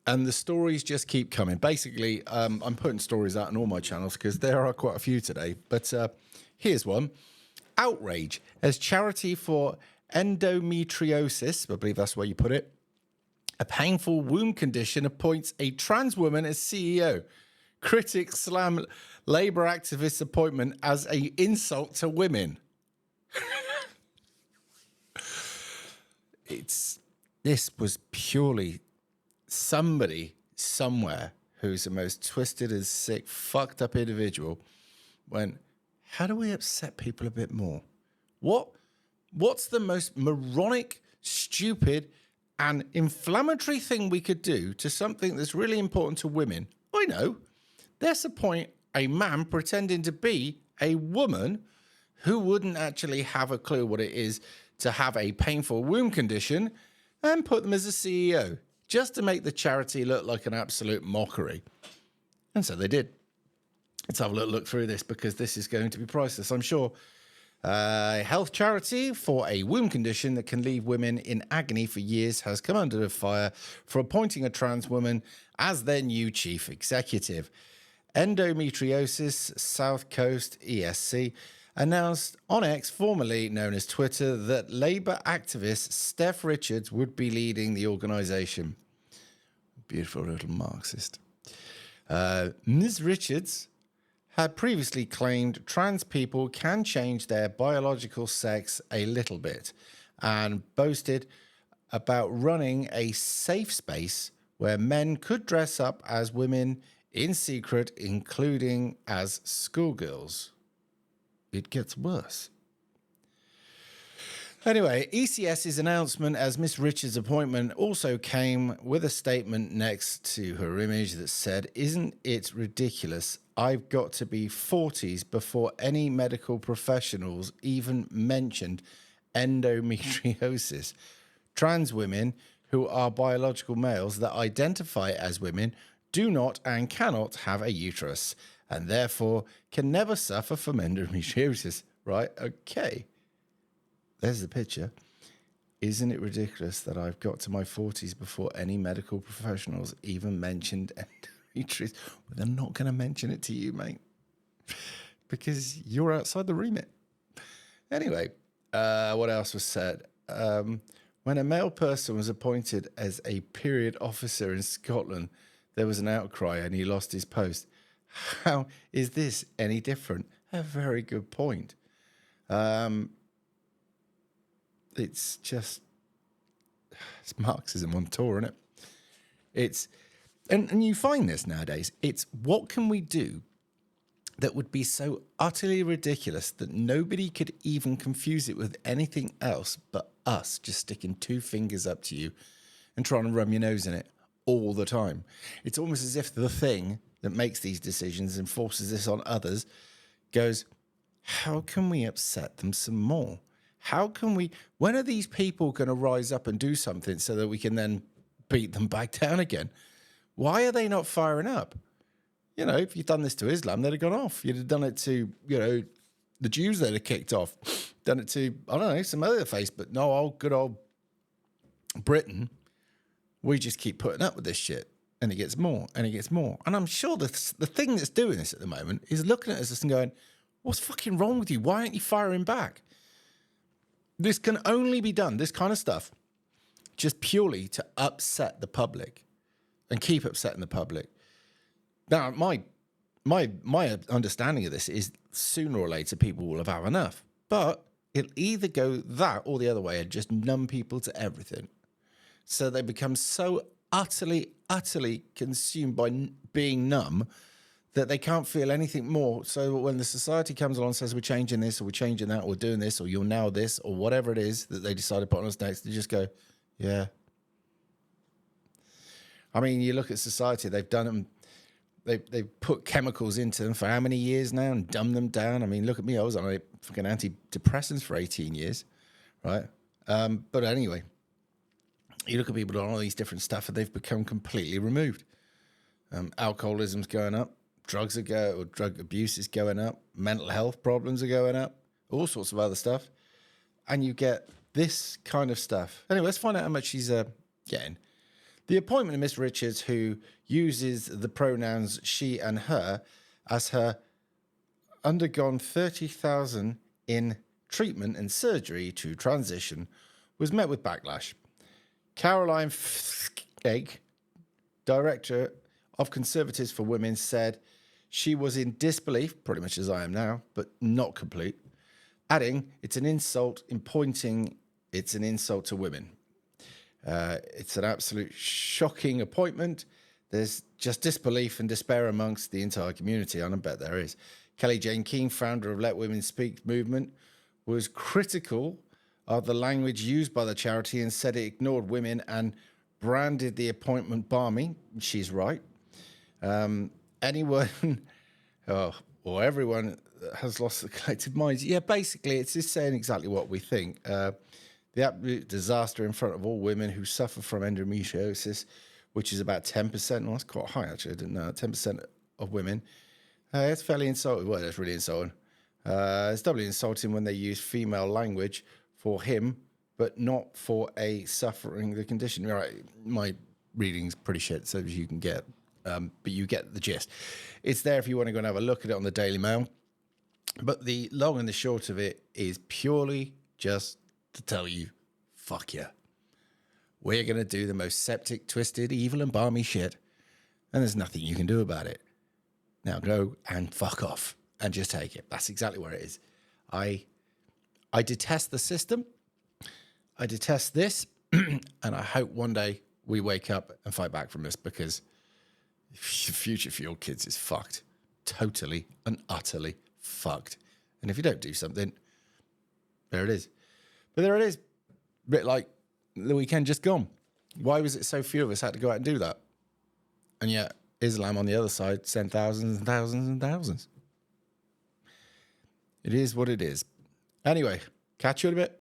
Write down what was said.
And the stories just keep coming. Basically, I'm putting stories out on all my channels because there are quite a few today. But here's one. Outrage as charity for endometriosis, I believe that's where you put it, a painful womb condition, appoints a trans woman as CEO. Critics slam Labour activist appointment as an insult to women. This was purely somebody somewhere who's the most twisted and sick, fucked up individual went, how do we upset people a bit more? What's the most moronic, stupid, and inflammatory thing we could do to something that's really important to women? I know. Let's appoint a man pretending to be a woman who wouldn't actually have a clue what it is to have a painful womb condition and put them as a CEO just to make the charity look like an absolute mockery. And so they did. Let's have a little look through this because this is going to be priceless, I'm sure. A health charity for a womb condition that can leave women in agony for years has come under fire for appointing a trans woman as their new chief executive. Endometriosis South Coast ESC announced on X, formerly known as Twitter, that Labour activist Steph Richards would be leading the organisation. Beautiful little Marxist. Ms. Richards had previously claimed trans people can change their biological sex a little bit and boasted about running a safe space where men could dress up as women in secret, including as schoolgirls. It gets worse. Anyway, ECS's announcement as Miss Richards' appointment also came with a statement next to her image that said, "Isn't it ridiculous? I've got to be 40s before any medical professionals even mentioned endometriosis. Trans women who are biological males that identify as women do not and cannot have a uterus and therefore can never suffer from endometriosis." Right? Okay. There's the picture. Isn't it ridiculous that I've got to my 40s before any medical professionals even mentioned endometriosis? Well, they're not going to mention it to you, mate, because you're outside the remit. Anyway, what else was said? When a male person was appointed as a period officer in Scotland, there was an outcry and he lost his post. How is this any different? A very good point. It's just, it's Marxism on tour, isn't it? And you find this nowadays. It's what can we do that would be so utterly ridiculous that nobody could even confuse it with anything else but us just sticking two fingers up to you and trying to rub your nose in it all the time. It's almost as if the thing that makes these decisions and forces this on others goes, how can we upset them some more? How can we, when are these people going to rise up and do something so that we can then beat them back down again? Why are they not firing up? You know, if you'd done this to Islam, they'd have gone off. You'd have done it to, you know, the Jews, they'd have kicked off. Done it to, I don't know, some other face, but no, good old Britain, we just keep putting up with this shit. And it gets more, and it gets more. And I'm sure the thing that's doing this at the moment is looking at us and going, what's fucking wrong with you? Why aren't you firing back? This can only be done, this kind of stuff, just purely to upset the public and keep upsetting the public. Now, my understanding of this is sooner or later people will have had enough. But it'll either go that or the other way and just numb people to everything. So they become so utterly consumed by being numb that they can't feel anything more. So when the society comes along and says, we're changing this or we're changing that or we're doing this or you're now this or whatever it is that they decide to put on us next, they just go, yeah. I mean, you look at society, they've done them, they've put chemicals into them for how many years now and dumbed them down? I mean, look at me, I was on fucking antidepressants for 18 years, right? But anyway, you look at people on all these different stuff and they've become completely removed. Alcoholism's going up. Drug abuse is going up, mental health problems are going up, all sorts of other stuff. And you get this kind of stuff. Anyway, let's find out how much she's getting. The appointment of Miss Richards, who uses the pronouns she and her, as her undergone 30,000 in treatment and surgery to transition, was met with backlash. Caroline Egg, director of Conservatives for Women, said she was in disbelief, pretty much as I am now, but not complete, adding, it's an insult in pointing, it's an insult to women. It's an absolute shocking appointment. There's just disbelief and despair amongst the entire community, and I bet there is. Kelly Jane Keane, founder of Let Women Speak movement, was critical of the language used by the charity and said it ignored women and branded the appointment balmy. She's right. Anyone or everyone has lost the collective minds. Yeah, basically, it's just saying exactly what we think. The absolute disaster in front of all women who suffer from endometriosis, which is about 10%. Well, that's quite high, actually. I didn't know. 10% of women. It's fairly insulting. Well, that's really insulting. It's doubly insulting when they use female language for him, but not for a suffering the condition. Right, my reading's pretty shit, so as you can get, but you get the gist. It's there if you want to go and have a look at it on the Daily Mail. But the long and the short of it is purely just to tell you, fuck yeah. We're going to do the most septic, twisted, evil and balmy shit, and there's nothing you can do about it. Now go and fuck off and just take it. That's exactly where it is. I detest the system. I detest this. And I hope one day we wake up and fight back from this, because the future for your kids is fucked. Totally and utterly fucked. And if you don't do something, there it is. But there it is. A bit like the weekend just gone. Why was it so few of us had to go out and do that? And yet Islam on the other side sent thousands and thousands and thousands. It is what it is. Anyway, catch you in a bit.